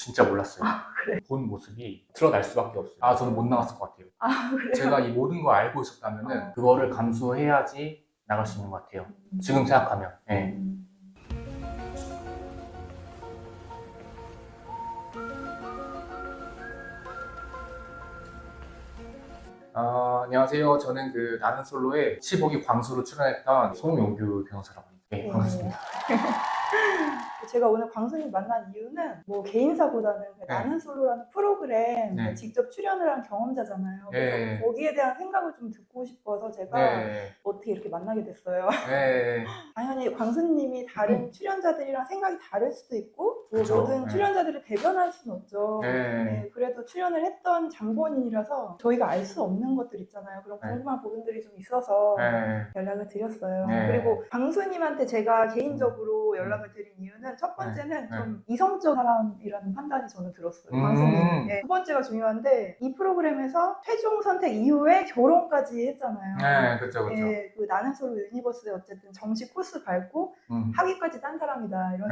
진짜 몰랐어요. 그래. 본 모습이 드러날 수밖에 없어요. 저는 못 나갔을 것 같아요. 그래요? 제가 이 모든 걸 알고 있었다면은 그거를 감수해야지 나갈 수 있는 것 같아요. 지금 생각하면. 네. 안녕하세요. 저는 나는 솔로의 15기 광수로 출연했던 송용규 변호사라고 합니다. 네, 반갑습니다. 제가 오늘 광수님 만난 이유는 뭐 개인사보다는 나는 솔로라는 프로그램 네. 직접 출연을 한 경험자잖아요. 그래서 네. 거기에 대한 생각을 좀 듣고 싶어서 제가 어떻게 이렇게 만나게 됐어요. 당연히 광수님이 다른 출연자들이랑 생각이 다를 수도 있고 뭐 그쵸. 모든 출연자들을 대변할 수는 없죠. 그래도 출연을 했던 장본인이라서 저희가 알 수 없는 것들 있잖아요. 그런 궁금한 부분들이 좀 있어서 연락을 드렸어요. 그리고 광수님한테 제가 개인적으로 연락을 드린 이유는 첫 번째는 좀 이성적 사람이라는 판단이 저는 들었어요. 광수님. 두 번째가 중요한데 이 프로그램에서 최종 선택 이후에 결혼까지 했잖아요. 그쵸. 그 나는 솔로 유니버스에 어쨌든 정식 코스 밟고 학위까지 딴 사람이다 이런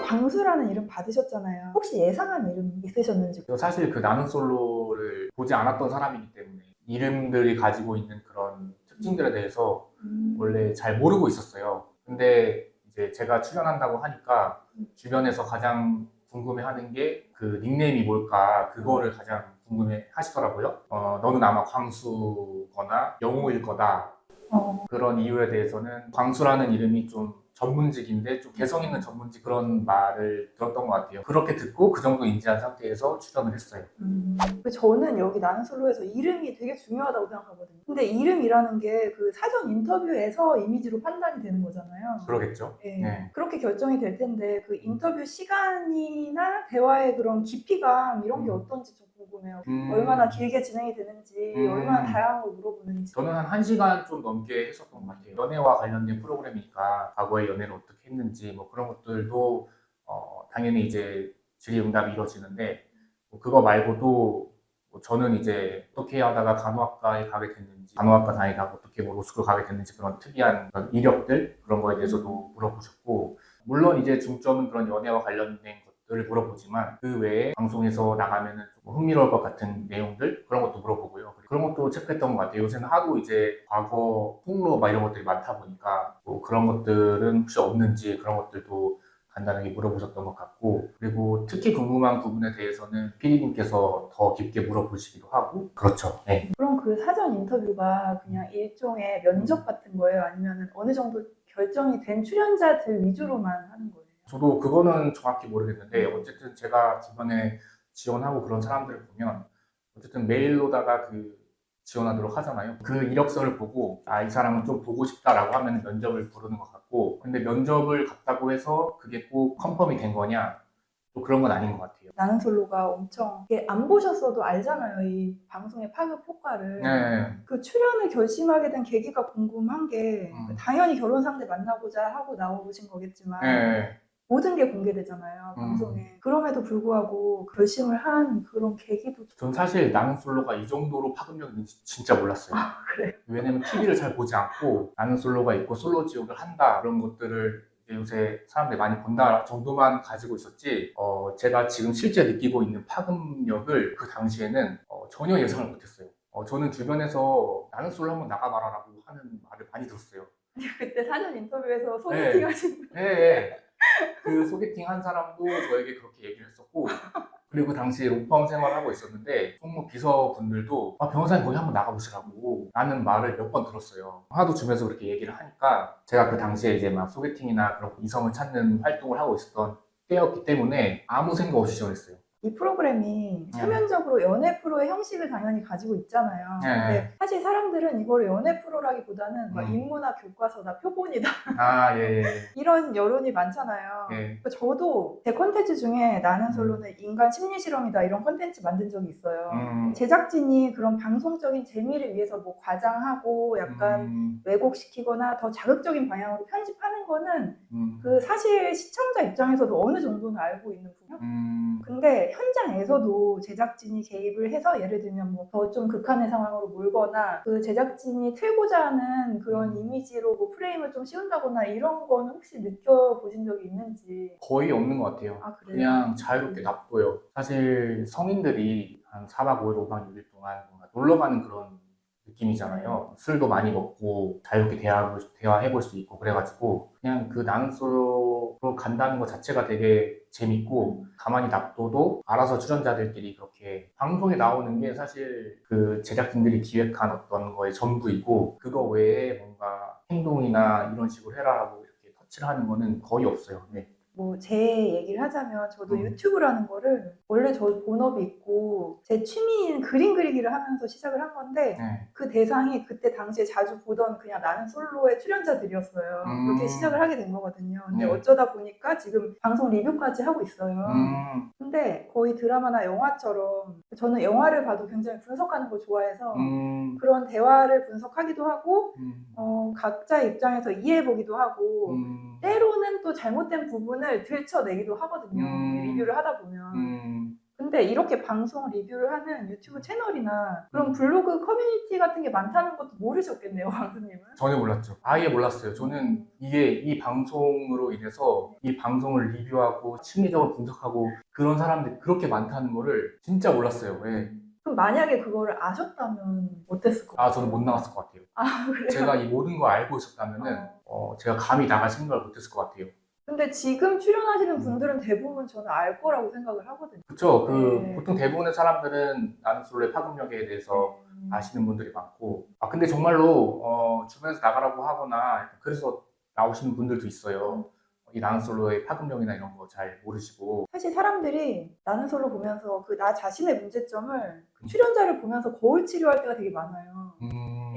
광수라는 이름 받으셨잖아요. 혹시 예상한 이름 있으셨는지? 사실 나는 솔로를 보지 않았던 사람이기 때문에 이름들이 가지고 있는 그런 특징들에 대해서 원래 잘 모르고 있었어요. 근데 이제 제가 출연한다고 하니까 주변에서 가장 궁금해하는 게 그 닉네임이 뭘까 그거를 가장 궁금해 하시더라고요. 너는 아마 광수거나 영호일 거다. 그런 이유에 대해서는 광수라는 이름이 좀 전문직인데 좀 개성 있는 전문직 그런 말을 들었던 것 같아요. 그렇게 듣고 그 정도 인지한 상태에서 출연을 했어요. 저는 여기 나는 솔로에서 이름이 되게 중요하다고 생각하거든요. 근데 이름이라는 게 그 사전 인터뷰에서 이미지로 판단이 되는 거잖아요. 그러겠죠. 그렇게 결정이 될 텐데 그 인터뷰 시간이나 대화의 그런 깊이감 이런 게 어떤지 좀 궁금해요. 얼마나 길게 진행이 되는지 얼마나 다양한 걸 물어보는지. 저는 한 1시간 좀 넘게 했었던 것 같아요. 연애와 관련된 프로그램이니까 과거의 연애를 어떻게 했는지 뭐 그런 것들도 당연히 이제 질의응답이 이루어지는데 그거 말고도 저는 이제 어떻게 하다가 간호학과에 가게 됐는지 간호학과 다니다가 어떻게 뭐 로스쿨 가게 됐는지 그런 특이한 그런 이력들 그런 거에 대해서도 물어보셨고 물론 이제 중점은 그런 연애와 관련된 것들을 물어보지만 그 외에 방송에서 나가면은 좀 흥미로울 것 같은 내용들 그런 것도 물어보고요. 그런 것도 체크했던 것 같아요. 요새는 하도 이제 과거 폭로 막 이런 것들이 많다 보니까 뭐 그런 것들은 혹시 없는지 그런 것들도 간단하게 물어보셨던 것 같고 그리고 특히 궁금한 부분에 대해서는 PD님께서 더 깊게 물어보시기도 하고 그렇죠. 네. 그럼 그 사전 인터뷰가 그냥 일종의 면접 같은 거예요? 아니면 어느 정도 결정이 된 출연자들 위주로만 하는 거예요? 저도 그거는 정확히 모르겠는데 어쨌든 제가 주변에 지원하고 그런 사람들을 보면 어쨌든 메일로다가 지원하도록 하잖아요. 그 이력서를 보고 이 사람은 좀 보고 싶다라고 하면 면접을 부르는 것 같고 근데 면접을 갔다고 해서 그게 꼭 컨펌이 된 거냐 또 그런 건 아닌 것 같아요. 나는 솔로가 엄청 안 보셨어도 알잖아요. 이 방송의 파급 효과를. 그 출연을 결심하게 된 계기가 궁금한 게 당연히 결혼 상대 만나보자 하고 나오신 거겠지만 모든 게 공개되잖아요. 방송에. 그럼에도 불구하고 결심을 한 그런 계기도 전 사실 나는 솔로가 이 정도로 파급력이 있는지 진짜 몰랐어요. 그래요? 왜냐면 TV를 잘 보지 않고 나는 솔로가 있고 솔로 지옥을 한다 그런 것들을 요새 사람들이 많이 본다 정도만 가지고 있었지 제가 지금 실제 느끼고 있는 파급력을 그 당시에는 전혀 예상을 못했어요. 저는 주변에서 나는 솔로 한번 나가봐라라고 하는 말을 많이 들었어요. 그때 사전 인터뷰에서 소개팅 하신 분. 그 소개팅 한 사람도 저에게 그렇게 얘기를 했었고 그리고 당시에 로펌 생활하고 있었는데 총무 비서분들도 변호사님 거기 한번 나가보시라고 라는 말을 몇 번 들었어요. 하도 주변에서 그렇게 얘기를 하니까 제가 그 당시에 이제 막 소개팅이나 그런 이성을 찾는 활동을 하고 있었던 때였기 때문에 아무 생각 없이 지원했어요. 이 프로그램이 표면적으로 연애 프로의 형식을 당연히 가지고 있잖아요. 근데 사실 사람들은 이걸 연애 프로라기보다는 막 인문학 교과서다, 표본이다 이런 여론이 많잖아요. 저도 제 콘텐츠 중에 나는 솔로는 인간 심리 실험이다 이런 콘텐츠 만든 적이 있어요. 제작진이 그런 방송적인 재미를 위해서 뭐 과장하고 약간 왜곡시키거나 더 자극적인 방향으로 편집하는 거는 그 사실 시청자 입장에서도 어느 정도는 알고 있는 부분. 근데 현장에서도 제작진이 개입을 해서 예를 들면 뭐 더 좀 극한의 상황으로 몰거나 그 제작진이 틀고자 하는 그런 이미지로 뭐 프레임을 좀 씌운다거나 이런 거는 혹시 느껴보신 적이 있는지? 거의 없는 것 같아요. 아, 그래요? 그냥 자유롭게 놔둬요. 사실 성인들이 한 4박 5일, 5박 6일 동안 뭔가 놀러 가는 그런 느낌이잖아요. 술도 많이 먹고 자유롭게 대화해볼 수 있고 그래가지고 그냥 그 나는 솔로로 간다는 것 자체가 되게 재밌고 가만히 놔둬도 알아서 출연자들끼리 그렇게 방송에 나오는 게 사실 그 제작진들이 기획한 어떤 거의 전부이고 그거 외에 뭔가 행동이나 이런 식으로 해라라고 이렇게 터치를 하는 거는 거의 없어요. 네. 뭐 제 얘기를 하자면 저도 음. 유튜브라는 거를 원래 저 본업이 있고 제 취미인 그림 그리기를 하면서 시작을 한 건데 네. 그 대상이 그때 당시에 자주 보던 그냥 나는 솔로의 출연자들이었어요. 그렇게 시작을 하게 된 거거든요. 근데 네. 어쩌다 보니까 지금 방송 리뷰까지 하고 있어요. 근데 거의 드라마나 영화처럼 저는 영화를 봐도 굉장히 분석하는 걸 좋아해서 그런 대화를 분석하기도 하고 각자의 입장에서 이해해보기도 하고 때로는 또 잘못된 부분을 들춰내기도 하거든요. 리뷰를 하다 보면. 근데 이렇게 방송 리뷰를 하는 유튜브 채널이나 그런 블로그 커뮤니티 같은 게 많다는 것도 모르셨겠네요, 왕수님은? 전혀 몰랐죠. 아예 몰랐어요. 저는 이게 이 방송으로 인해서 이 방송을 리뷰하고 심리적으로 분석하고 그런 사람들이 그렇게 많다는 거를 진짜 몰랐어요. 예. 그럼 만약에 그거를 아셨다면 어땠을 것 같아요? 저는 못 나갔을 것 같아요. 아, 그래요? 제가 이 모든 걸 알고 있었다면은 제가 감히 나갈 생각을 못했을 것 같아요. 근데 지금 출연하시는 분들은 대부분 저는 알 거라고 생각을 하거든요. 그쵸. 네. 보통 대부분의 사람들은 나는 솔로의 파급력에 대해서 아시는 분들이 많고, 근데 정말로, 주변에서 나가라고 하거나, 그래서 나오시는 분들도 있어요. 이 나는 솔로의 파급력이나 이런 거 잘 모르시고. 사실 사람들이 나는 솔로 보면서 그 나 자신의 문제점을 그 출연자를 보면서 거울 치료할 때가 되게 많아요.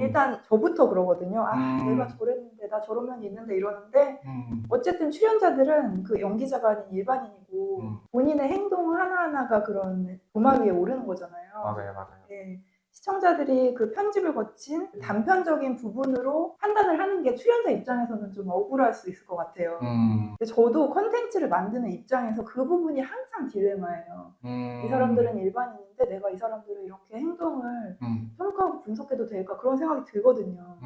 일단 저부터 그러거든요. 내가 저랬는데, 나 저런 면이 있는데 이러는데, 어쨌든 출연자들은 그 연기자가 아닌 일반인이고, 본인의 행동 하나하나가 그런 도마 위에 오르는 거잖아요. 맞아요. 네. 시청자들이 그 편집을 거친 단편적인 부분으로 판단을 하는 게 출연자 입장에서는 좀 억울할 수 있을 것 같아요. 근데 저도 컨텐츠를 만드는 입장에서 그 부분이 항상 딜레마예요. 이 사람들은 일반인인데 내가 이 사람들을 이렇게 행동을 평가하고 분석해도 될까 그런 생각이 들거든요.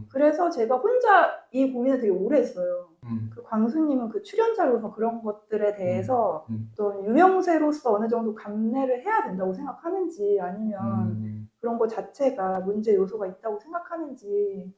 그래서 제가 혼자 이 고민을 되게 오래 했어요. 그 광수님은 그 출연자로서 그런 것들에 대해서 또 유명세로서 어느 정도 감내를 해야 된다고 생각하는지 아니면 그런 것 자체가 문제 요소가 있다고 생각하는지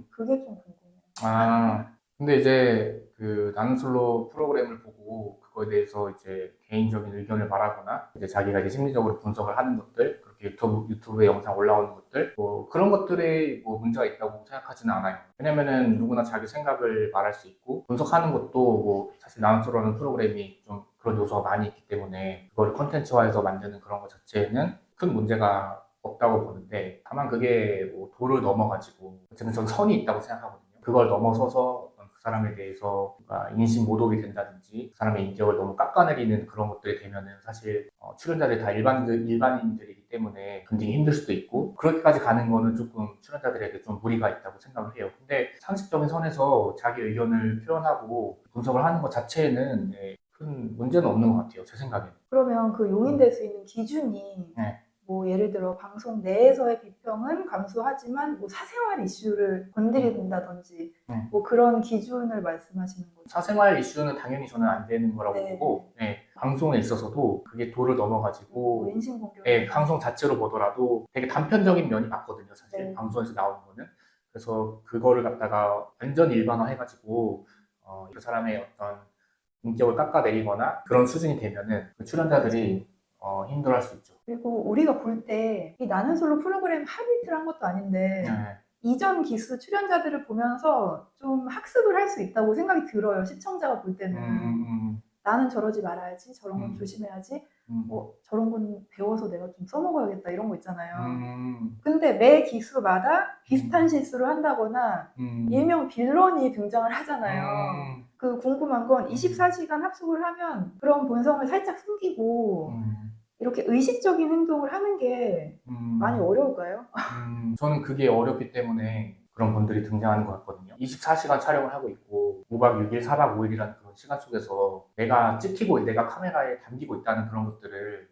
그게 좀 궁금해요. 근데 이제 그 나는 솔로 프로그램을 보고 그거에 대해서 이제 개인적인 의견을 말하거나 이제 자기가 이제 심리적으로 분석을 하는 것들 그렇게 유튜브에 영상 올라오는 것들 뭐 그런 것들이 뭐 문제가 있다고 생각하지는 않아요. 왜냐면은 누구나 자기 생각을 말할 수 있고 분석하는 것도 뭐 사실 나는 솔로라는 프로그램이 좀 그런 요소가 많이 있기 때문에 그걸 컨텐츠화해서 만드는 그런 것 자체는 큰 문제가 없다고 보는데 다만 그게 뭐 도를 넘어가지고 어쨌든 전 선이 있다고 생각하거든요. 그걸 넘어서서 그 사람에 대해서 인신 모독이 된다든지 그 사람의 인격을 너무 깎아내리는 그런 것들이 되면은 사실 출연자들이 다 일반인들이기 때문에 견디기 힘들 수도 있고 그렇게까지 가는 거는 조금 출연자들에게 좀 무리가 있다고 생각을 해요. 근데 상식적인 선에서 자기 의견을 표현하고 분석을 하는 것 자체에는 큰 문제는 없는 것 같아요. 제 생각에는. 그러면 그 용인될 수 있는 기준이 뭐 예를 들어 방송 내에서의 비평은 감수하지만 뭐 사생활 이슈를 건드린다든지 뭐 그런 기준을 말씀하시는 거죠? 사생활 이슈는 당연히 저는 안 되는 거라고 보고 방송에 있어서도 그게 도를 넘어가지고 인신공격 방송 자체로 보더라도 되게 단편적인 면이 맞거든요. 사실 방송에서 나오는 거는. 그래서 그거를 갖다가 완전 일반화해가지고 이 사람의 어떤 인격을 깎아내리거나 그런 수준이 되면은 그 출연자들이 힘들어할 수 있죠. 그리고 우리가 볼 때 이 나는 솔로 프로그램 하루 이틀 한 것도 아닌데 이전 기수 출연자들을 보면서 좀 학습을 할 수 있다고 생각이 들어요. 시청자가 볼 때는. 나는 저러지 말아야지, 저런 건 조심해야지, 저런 건 배워서 내가 좀 써먹어야겠다 이런 거 있잖아요. 근데 매 기수마다 비슷한 실수를 한다거나 일명 빌런이 등장을 하잖아요. 그 궁금한 건 24시간 합숙을 하면 그런 본성을 살짝 숨기고 이렇게 의식적인 행동을 하는 게 많이 어려울까요? 저는 그게 어렵기 때문에 그런 분들이 등장하는 것 같거든요. 24시간 촬영을 하고 있고 5박 6일, 4박 5일이라는 그런 그런 시간 속에서 내가 찍히고 내가 카메라에 담기고 있다는 그런 것들을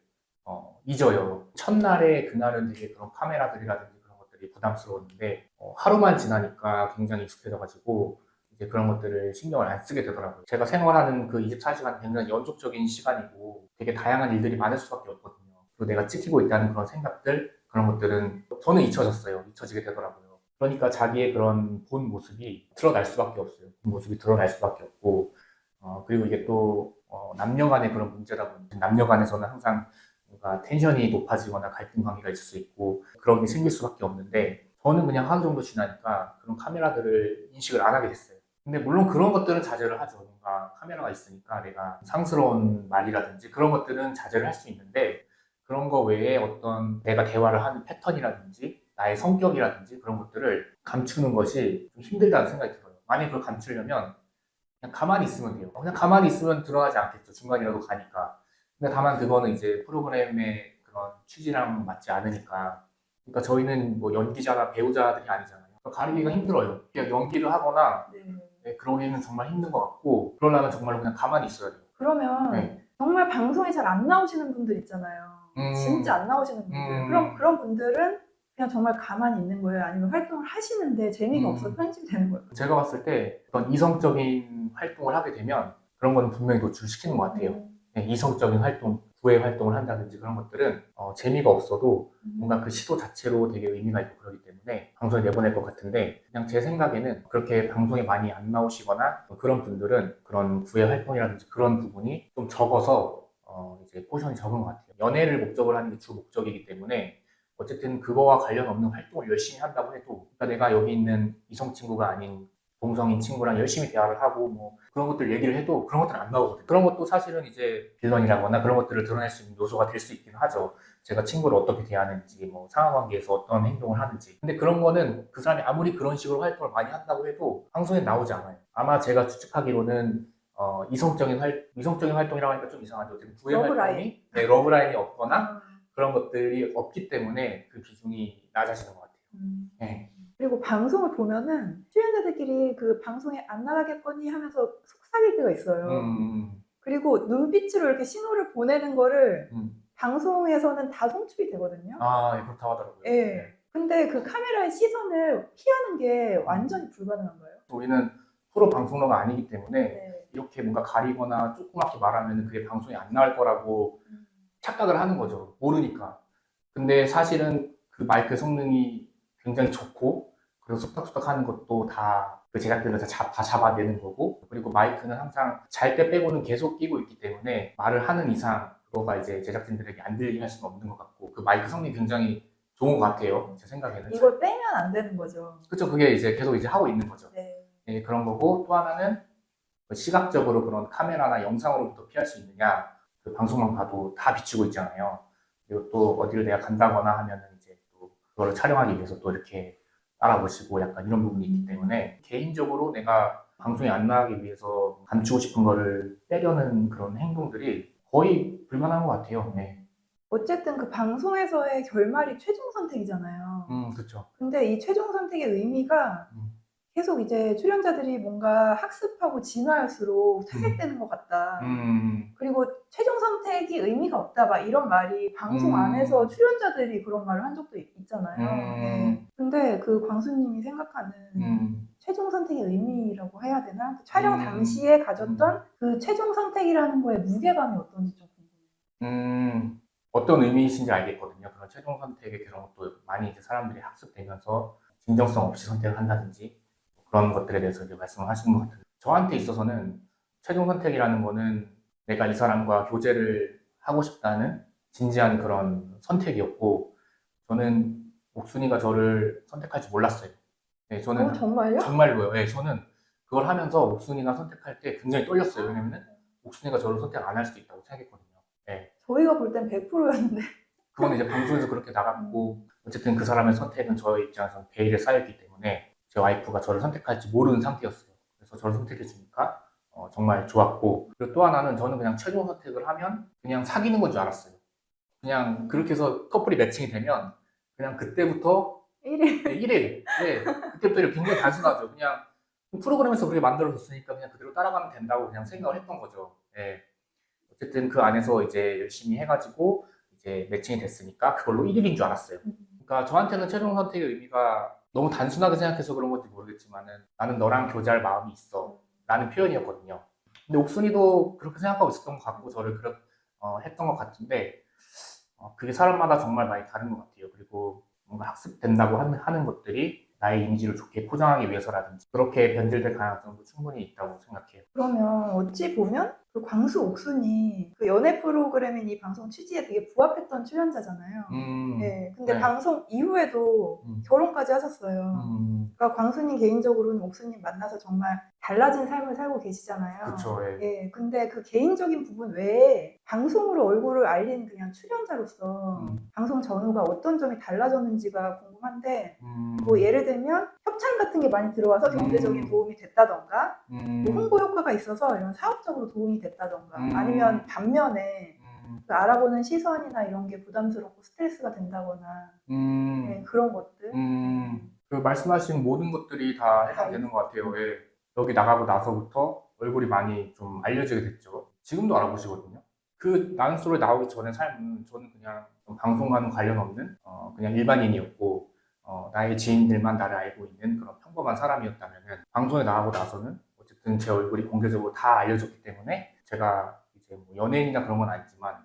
잊어요. 첫날에 그날은 되게 그런 카메라들이라든지 그런 것들이 부담스러웠는데 하루만 지나니까 굉장히 익숙해져가지고 이제 그런 것들을 신경을 안 쓰게 되더라고요. 제가 생활하는 그 24시간 굉장히 연속적인 시간이고 되게 다양한 일들이 많을 수밖에 없거든요. 그리고 내가 찍히고 있다는 그런 생각들, 그런 것들은 저는 잊혀졌어요. 잊혀지게 되더라고요. 그러니까 자기의 그런 본 모습이 드러날 수밖에 없어요. 본 모습이 드러날 수밖에 없고 그리고 이게 또 남녀 간의 그런 문제다 보니 남녀 간에서는 항상 뭔가 텐션이 높아지거나 갈등 관계가 있을 수 있고 그런 게 생길 수밖에 없는데 저는 그냥 하루 정도 지나니까 그런 카메라들을 인식을 안 하게 됐어요. 근데 물론 그런 것들은 자제를 하죠. 뭔가 카메라가 있으니까 내가 상스러운 말이라든지 그런 것들은 자제를 할 수 있는데 그런 거 외에 어떤 내가 대화를 하는 패턴이라든지 나의 성격이라든지 그런 것들을 감추는 것이 좀 힘들다는 생각이 들어요. 만약에 그걸 감추려면 그냥 가만히 있으면 돼요. 그냥 가만히 있으면 드러나지 않겠죠. 중간이라도 가니까. 근데 다만 그거는 이제 프로그램의 그런 취지랑 맞지 않으니까. 그러니까 저희는 뭐 연기자나 배우자들이 아니잖아요. 그러니까 가리기가 힘들어요. 그냥 연기를 하거나 네, 그러기는 정말 힘든 것 같고 그러려면 정말 그냥 가만히 있어야 돼요. 그러면 네. 정말 방송에 잘 안 나오시는 분들 있잖아요. 진짜 안 나오시는 분들. 그럼 그런 분들은 그냥 정말 가만히 있는 거예요? 아니면 활동을 하시는데 재미가 없어서 편집이 되는 거예요? 제가 봤을 때 어떤 이성적인 활동을 하게 되면 그런 건 분명히 노출시키는 것 같아요. 네, 이성적인 활동, 구애 활동을 한다든지 그런 것들은 재미가 없어도 뭔가 그 시도 자체로 되게 의미가 있고 그러기 때문에 방송에 내보낼 것 같은데 그냥 제 생각에는 그렇게 방송에 많이 안 나오시거나 그런 분들은 그런 구애 활동이라든지 그런 부분이 좀 적어서 이제 포션이 적은 것 같아요. 연애를 목적으로 하는 게 주 목적이기 때문에 어쨌든 그거와 관련 없는 활동을 열심히 한다고 해도 그러니까 내가 여기 있는 이성 친구가 아닌 동성인 친구랑 열심히 대화를 하고 뭐 그런 것들 얘기를 해도 그런 것들은 안 나오거든요. 그런 것도 사실은 이제 빌런이라거나 그런 것들을 드러낼 수 있는 요소가 될 수 있긴 하죠. 제가 친구를 어떻게 대하는지 뭐 상하관계에서 어떤 행동을 하는지 근데 그런 거는 그 사람이 아무리 그런 식으로 활동을 많이 한다고 해도 방송에 나오지 않아요. 아마 제가 추측하기로는 이성적인 활동이라고 하니까 좀 이상하죠. 구애 활동이 네, 러브라인이 없거나 그런 것들이 없기 때문에 그 비중이 낮아지는 것 같아요. 네. 그리고 방송을 보면은 출연자들끼리 그 방송에 안 나가겠거니 하면서 속삭일 때가 있어요. 그리고 눈빛으로 이렇게 신호를 보내는 거를 방송에서는 다 송출이 되거든요. 아, 예, 그렇다고 하더라고요. 예. 네. 근데 그 카메라의 시선을 피하는 게 완전히 불가능한 거예요. 우리는 프로 방송러가 아니기 때문에 네. 이렇게 뭔가 가리거나 조그맣게 말하면 그게 방송에 안 나올 거라고 착각을 하는 거죠. 모르니까. 근데 사실은 그 마이크 성능이 굉장히 좋고 그리고 속닥속닥 하는 것도 다 그 제작진을 다 잡아내는 거고 그리고 마이크는 항상 잘 때 빼고는 계속 끼고 있기 때문에 말을 하는 이상 그거가 이제 제작진들에게 안 들리게 할 수는 없는 것 같고 그 마이크 성능이 굉장히 좋은 것 같아요. 제 생각에는. 이걸 빼면 안 되는 거죠. 그렇죠. 그게 이제 계속 이제 하고 있는 거죠. 네. 네, 그런 거고 또 하나는 시각적으로 그런 카메라나 영상으로부터 피할 수 있느냐 그 방송만 봐도 다 비추고 있잖아요. 그리고 또 어디를 내가 간다거나 하면은 이제 또 그거를 촬영하기 위해서 또 이렇게 따라보시고 약간 이런 부분이 있기 때문에 개인적으로 내가 방송에 안 나가기 위해서 감추고 싶은 거를 빼려는 그런 행동들이 거의 불가능한 것 같아요. 네. 어쨌든 그 방송에서의 결말이 최종 선택이잖아요. 그렇죠. 근데 이 최종 선택의 의미가 계속 이제 출연자들이 뭔가 학습하고 진화할수록 퇴색되는 것 같다. 그리고 최종 선택이 의미가 없다. 막 이런 말이 방송 안에서 출연자들이 그런 말을 한 적도 있잖아요. 네. 근데 그 광수님이 생각하는 최종 선택의 의미라고 해야 되나? 그 촬영 당시에 가졌던 그 최종 선택이라는 거의 무게감이 어떤지 좀 궁금해요. 어떤 의미이신지 알겠거든요. 그런 최종 선택의 그런 것도 많이 이제 사람들이 학습되면서 진정성 없이 선택을 한다든지 그런 것들에 대해서 이제 말씀을 하시는 것 같아요. 저한테 있어서는 최종 선택이라는 거는 내가 이 사람과 교제를 하고 싶다는 진지한 그런 선택이었고 저는 옥순이가 저를 선택할 줄 몰랐어요. 네, 저는 정말요? 정말로요. 네, 저는 그걸 하면서 옥순이가 선택할 때 굉장히 떨렸어요. 왜냐면은 옥순이가 저를 선택 안 할 수도 있다고 생각했거든요. 네. 저희가 볼 땐 100%였는데. 그건 이제 방송에서 그렇게 나갔고 어쨌든 그 사람의 선택은 저의 입장에서 베일에 쌓였기 때문에 제 와이프가 저를 선택할지 모르는 상태였어요. 그래서 저를 선택해 주니까 정말 좋았고 그리고 또 하나는 저는 그냥 최종 선택을 하면 그냥 사귀는 건 줄 알았어요. 그냥 그렇게 해서 커플이 매칭이 되면 그냥 그때부터 1일. 네, 1일. 네, 그때부터 굉장히 단순하죠. 그냥 프로그램에서 그렇게 만들어줬으니까 그냥 그대로 따라가면 된다고 그냥 생각을 했던 거죠. 예. 어쨌든 그 안에서 이제 열심히 해가지고 이제 매칭이 됐으니까 그걸로 1위인 줄 알았어요. 그러니까 저한테는 최종 선택의 의미가 너무 단순하게 생각해서 그런 건지 모르겠지만은 나는 너랑 교제할 마음이 있어 라는 표현이었거든요. 근데 옥순이도 그렇게 생각하고 있었던 것 같고 저를 했던 것 같은데 그게 사람마다 정말 많이 다른 것 같아요. 그리고 뭔가 학습된다고 하는 것들이 나의 이미지를 좋게 포장하기 위해서라든지 그렇게 변질될 가능성도 충분히 있다고 생각해요. 그러면 어찌 보면 그 광수 옥순이 그 연애 프로그램인 이 방송 취지에 되게 부합했던 출연자잖아요. 네, 근데 네. 방송 이후에도 결혼까지 하셨어요. 그러니까 광수님 개인적으로는 옥순님 만나서 정말 달라진 삶을 살고 계시잖아요. 그쵸, 예. 예, 근데 그 개인적인 부분 외에 방송으로 얼굴을 알린 그냥 출연자로서 방송 전후가 어떤 점이 달라졌는지가 궁금한데 뭐 예를 들면 협찬 같은 게 많이 들어와서 경제적인 도움이 됐다던가 뭐 홍보 효과가 있어서 이런 사업적으로 도움이 됐다던가 아니면 반면에 그 알아보는 시선이나 이런 게 부담스럽고 스트레스가 된다거나 네, 그런 것들 그 말씀하신 모든 것들이 다 해당되는 것 같아요. 예. 여기 나가고 나서부터 얼굴이 많이 좀 알려지게 됐죠. 지금도 알아보시거든요. 그 나는 솔로에 나오기 전의 삶은 저는 그냥 방송과는 관련 없는 그냥 일반인이었고 나의 지인들만 나를 알고 있는 그런 평범한 사람이었다면은 방송에 나가고 나서는 어쨌든 제 얼굴이 공개적으로 다 알려졌기 때문에 제가 이제 뭐 연예인이나 그런 건 아니지만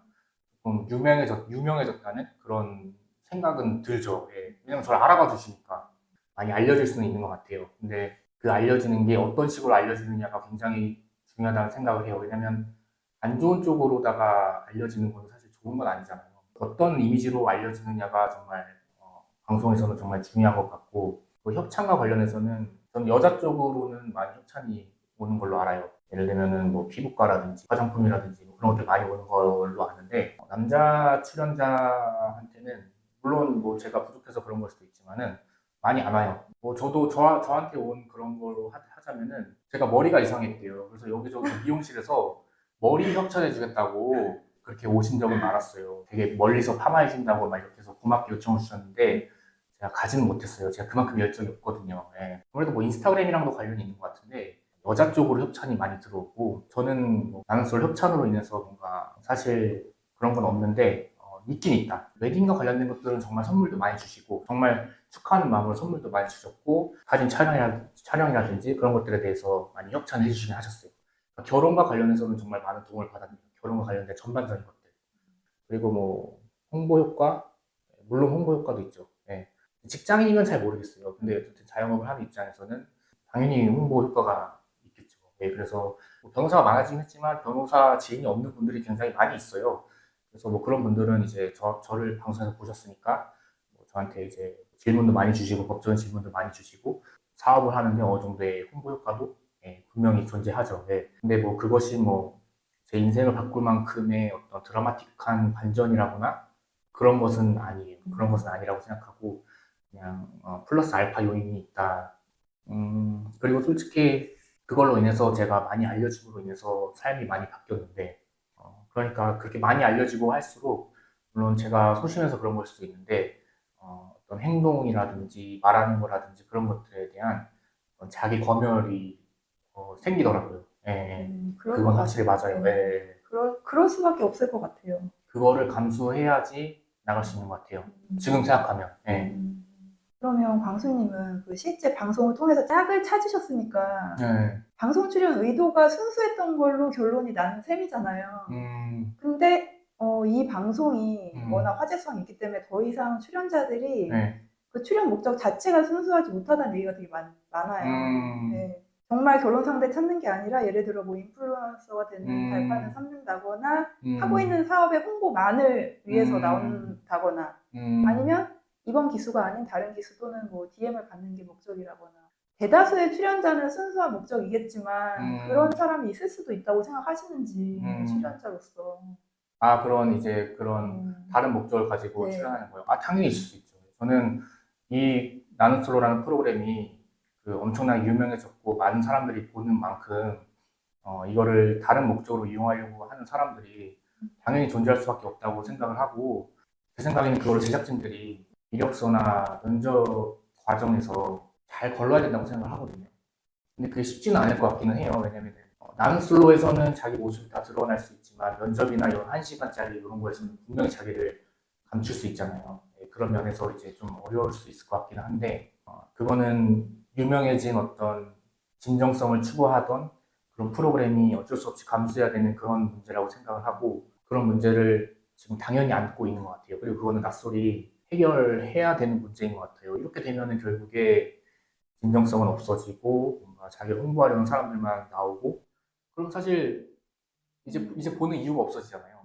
좀 유명해졌다는 그런 생각은 들죠. 예. 왜냐면 저를 알아봐 주시니까 많이 알려질 수는 있는 것 같아요. 근데 그 알려지는 게 어떤 식으로 알려지느냐가 굉장히 중요하다는 생각을 해요. 왜냐면 안 좋은 쪽으로다가 알려지는 건 사실 좋은 건 아니잖아요. 어떤 이미지로 알려지느냐가 정말 방송에서는 정말 중요한 것 같고 그 협찬과 관련해서는 저는 여자 쪽으로는 많이 협찬이 오는 걸로 알아요. 예를 들면은 뭐 피부과라든지 화장품이라든지 뭐 그런 것들 많이 오는 걸로 아는데 남자 출연자한테는 물론 뭐 제가 부족해서 그런 걸 수도 있지만은 많이 안 와요. 뭐 저도 저한테 온 그런 걸로 하자면은 제가 머리가 이상했대요. 그래서 여기저기 미용실에서 머리 협찬해 주겠다고 그렇게 오신 적은 많았어요. 되게 멀리서 파마해준다고 막 이렇게 해서 고맙게 요청을 주셨는데 제가 가지는 못했어요. 제가 그만큼 열정이 없거든요. 예. 아무래도 뭐 인스타그램이랑도 관련이 있는 것 같은데 여자 쪽으로 협찬이 많이 들어오고 저는 뭐 나는 솔 협찬으로 인해서 뭔가 사실 그런 건 없는데 있긴 있다. 웨딩과 관련된 것들은 정말 선물도 많이 주시고 정말 축하하는 마음으로 선물도 많이 주셨고 사진 촬영이라든지 그런 것들에 대해서 많이 협찬해 주시긴 하셨어요. 그러니까 결혼과 관련해서는 정말 많은 도움을 받았네요. 결혼과 관련된 전반적인 것들. 그리고 뭐 홍보 효과, 물론 홍보 효과도 있죠. 예. 직장인이면 잘 모르겠어요. 근데 어쨌든 자영업을 하는 입장에서는 당연히 홍보 효과가 있겠죠. 예. 그래서 뭐 변호사가 많아지긴 했지만 변호사 지인이 없는 분들이 굉장히 많이 있어요. 그래서 뭐 그런 분들은 이제 저를 방송에서 보셨으니까 뭐 저한테 이제 질문도 많이 주시고 법적인 질문도 많이 주시고 사업을 하는데 어느 정도의 홍보 효과도 예, 분명히 존재하죠. 예. 근데 뭐 그것이 뭐 제 인생을 바꿀 만큼의 어떤 드라마틱한 반전이라거나 그런 것은 아니에요. 그런 것은 아니라고 생각하고 그냥 플러스 알파 요인이 있다. 그리고 솔직히 그걸로 인해서 제가 많이 알려짐으로 인해서 삶이 많이 바뀌었는데 그러니까 그렇게 많이 알려지고 할수록 물론 제가 소심해서 그런 걸 수도 있는데 어떤 행동이라든지 말하는 거라든지 그런 것들에 대한 자기 검열이 생기더라고요. 예, 그럴 그건 것 확실히 같아요. 맞아요. 예. 그럴 수밖에 없을 것 같아요. 그거를 감수해야지 나갈 수 있는 것 같아요. 지금 생각하면. 예. 그러면 광수님은 그 실제 방송을 통해서 짝을 찾으셨으니까 예. 방송 출연 의도가 순수했던 걸로 결론이 나는 셈이잖아요. 근데 이 방송이 워낙 화제성이 있기 때문에 더 이상 출연자들이 네. 그 출연 목적 자체가 순수하지 못하다는 얘기가 되게 많아요. 네. 정말 결혼 상대 찾는 게 아니라 예를 들어 뭐 인플루언서가 되는 발판을 삼는다거나 하고 있는 사업의 홍보만을 위해서 나온다거나 아니면 이번 기수가 아닌 다른 기수 또는 뭐 DM을 받는 게 목적이라거나 대다수의 출연자는 순수한 목적이겠지만 그런 사람이 있을 수도 있다고 생각하시는지 출연자로서 그런 이제 그런 다른 목적을 가지고 네. 출연하는 거예요. 당연히 있을 수 있죠. 저는 이 나는 솔로라는 프로그램이 그 엄청나게 유명해졌고 많은 사람들이 보는 만큼 이거를 다른 목적으로 이용하려고 하는 사람들이 당연히 존재할 수밖에 없다고 생각을 하고 제 생각에는 그걸 제작진들이 이력서나 면접 과정에서 잘 걸러야 된다고 생각을 하거든요. 근데 그게 쉽지는 않을 것 같기는 해요. 왜냐면 나는 솔로에서는 자기 모습이 다 드러날 수 있지만 면접이나 이런 1시간짜리 이런 거에서는 분명히 자기를 감출 수 있잖아요. 그런 면에서 이제 좀 어려울 수 있을 것 같기는 한데 그거는 유명해진 어떤 진정성을 추구하던 그런 프로그램이 어쩔 수 없이 감수해야 되는 그런 문제라고 생각을 하고 그런 문제를 지금 당연히 안고 있는 것 같아요. 그리고 그거는 낯설이 해결해야 되는 문제인 것 같아요. 이렇게 되면은 결국에 진정성은 없어지고 뭔가 자기를 홍보하려는 사람들만 나오고 그럼 사실 이제 보는 이유가 없어지잖아요.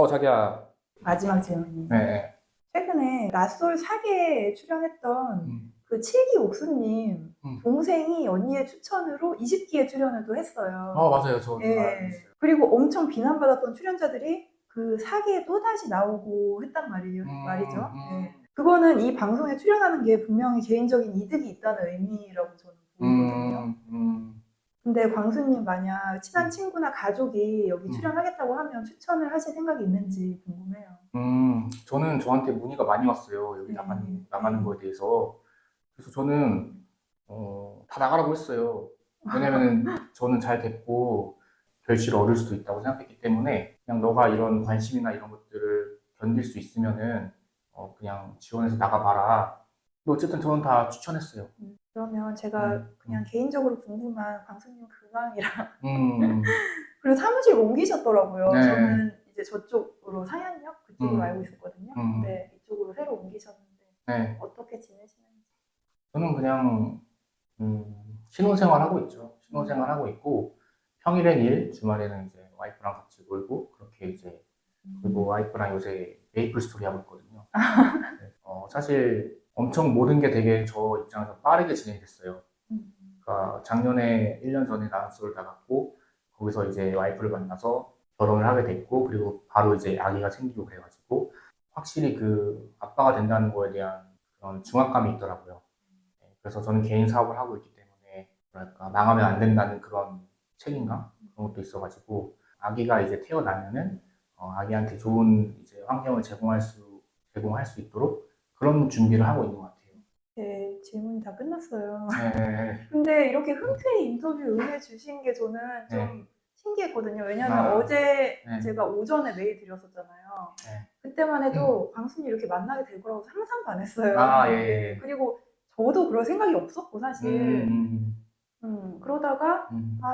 자기야. 마지막 질문이. 네. 최근에 낯설 사계에 출연했던 음. 그 칠기 옥수님 음. 동생이 언니의 추천으로 20기에 출연을 또 했어요. 맞아요. 저도 알고 있어요. 그리고 엄청 비난받았던 출연자들이 그 사계에 또다시 나오고 했단 말이죠. 네. 그거는 이 방송에 출연하는 게 분명히 개인적인 이득이 있다는 의미라고 저는 보이거든요. 근데 광수님 만약 친한 친구나 가족이 여기 출연하겠다고 하면 추천을 하실 생각이 있는지 궁금해요. 저는 저한테 문의가 많이 왔어요. 여기 나가는 거에 대해서. 그래서 저는 다 나가라고 했어요. 왜냐면은 저는 잘 됐고 결실을 얻을 수도 있다고 생각했기 때문에 그냥 너가 이런 관심이나 이런 것들을 견딜 수 있으면은 그냥 지원해서 나가봐라. 근데 어쨌든 저는 다 추천했어요. 그러면 제가 그냥 개인적으로 궁금한 광수님 근황이랑 그리고 사무실 옮기셨더라고요. 네. 저는 이제 저쪽으로 상현역 그쪽으로 알고 있었거든요. 근데 이쪽으로 새로 옮기셨는데 네. 어떻게 지내시는지? 저는 그냥 신혼생활 하고 있죠. 신혼생활 하고 있고 평일엔 일, 주말에는 이제 와이프랑 같이 놀고 그렇게 이제 그리고 와이프랑 요새 메이플 스토리 하고 있거든요. 네. 사실 엄청 모든 게 되게 저 입장에서 빠르게 진행이 됐어요. 그러니까 작년에 1년 전에 나한솔을 나갔고 거기서 이제 와이프를 만나서 결혼을 하게 됐고 그리고 바로 이제 아기가 생기고 그래가지고 확실히 그 아빠가 된다는 거에 대한 그런 중압감이 있더라고요. 그래서 저는 개인 사업을 하고 있기 때문에 뭐랄까 망하면 안 된다는 그런 책임감 그런 것도 있어가지고 아기가 이제 태어나면은 아기한테 좋은 이제 환경을 제공할 수 있도록 그런 준비를 하고 있는 것 같아요. 네, 질문이 다 끝났어요. 네. 근데 이렇게 흔쾌히 인터뷰 응해 주신 게 저는 좀 네. 신기했거든요. 왜냐하면 어제 제가 오전에 메일 드렸었잖아요. 네. 그때만 해도 광순이 이렇게 만나게 될 거라고 상상도 안 했어요. 예. 그리고 저도 그럴 생각이 없었고 사실. 그러다가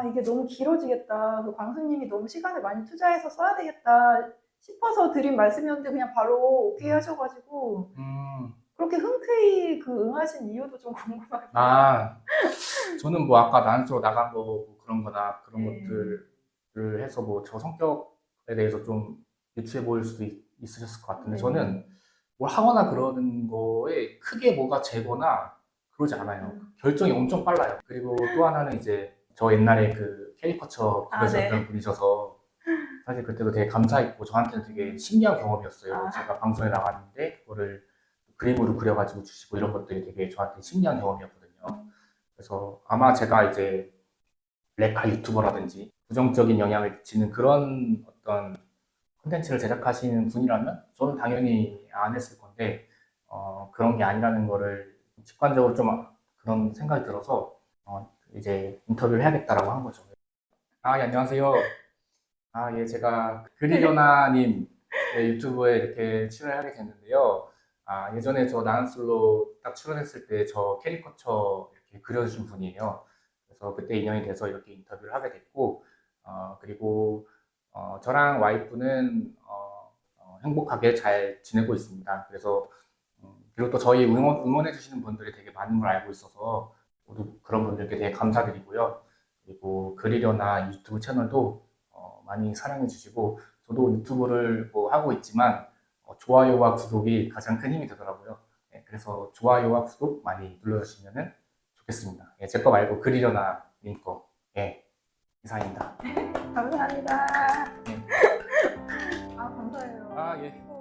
이게 너무 길어지겠다. 그 광수님이 너무 시간을 많이 투자해서 써야 되겠다 싶어서 드린 말씀이었는데 그냥 바로 오케이 하셔가지고 그렇게 흔쾌히 그 응하신 이유도 좀 궁금하긴 해요. 저는 뭐 아까 난소로 나간 거 뭐 그런 거나 그런 것들을 해서 뭐 저 성격에 대해서 좀 유추해 보일 수도 있으셨을 것 같은데 저는 뭘 하거나 그러는 거에 크게 뭐가 재거나 그러지 않아요. 결정이 엄청 빨라요. 그리고 또 하나는 이제 저 옛날에 그 캐리커처 그러셨던 분이셔서 사실 그때도 되게 감사했고 저한테는 되게 신기한 경험이었어요. 제가 방송에 나갔는데 그거를 그림으로 그려가지고 주시고 이런 것들이 되게 저한테 신기한 경험이었거든요. 그래서 아마 제가 이제 레카 유튜버라든지 부정적인 영향을 미치는 그런 어떤 콘텐츠를 제작하시는 분이라면 저는 당연히 안 했을 건데 그런 게 아니라는 거를 직관적으로 좀 그런 생각이 들어서 이제 인터뷰를 해야겠다라고 한 거죠. 예, 안녕하세요. 예, 제가 그리려나님 유튜브에 이렇게 출연하게 됐는데요. 예전에 저 나는솔로 딱 출연했을 때 저 캐리커처 이렇게 그려주신 분이에요. 그래서 그때 인연이 돼서 이렇게 인터뷰를 하게 됐고, 그리고 저랑 와이프는 행복하게 잘 지내고 있습니다. 그래서 그리고 또 저희 응원해주시는 분들이 되게 많은 걸 알고 있어서 모두 그런 분들께 되게 감사드리고요. 그리고 그리려나 유튜브 채널도 많이 사랑해주시고 저도 유튜브를 뭐 하고 있지만 좋아요와 구독이 가장 큰 힘이 되더라고요. 그래서 좋아요와 구독 많이 눌러주시면 좋겠습니다. 제 거 말고 그리려나 님 거. 이상입니다. 감사합니다. 감사해요. 예.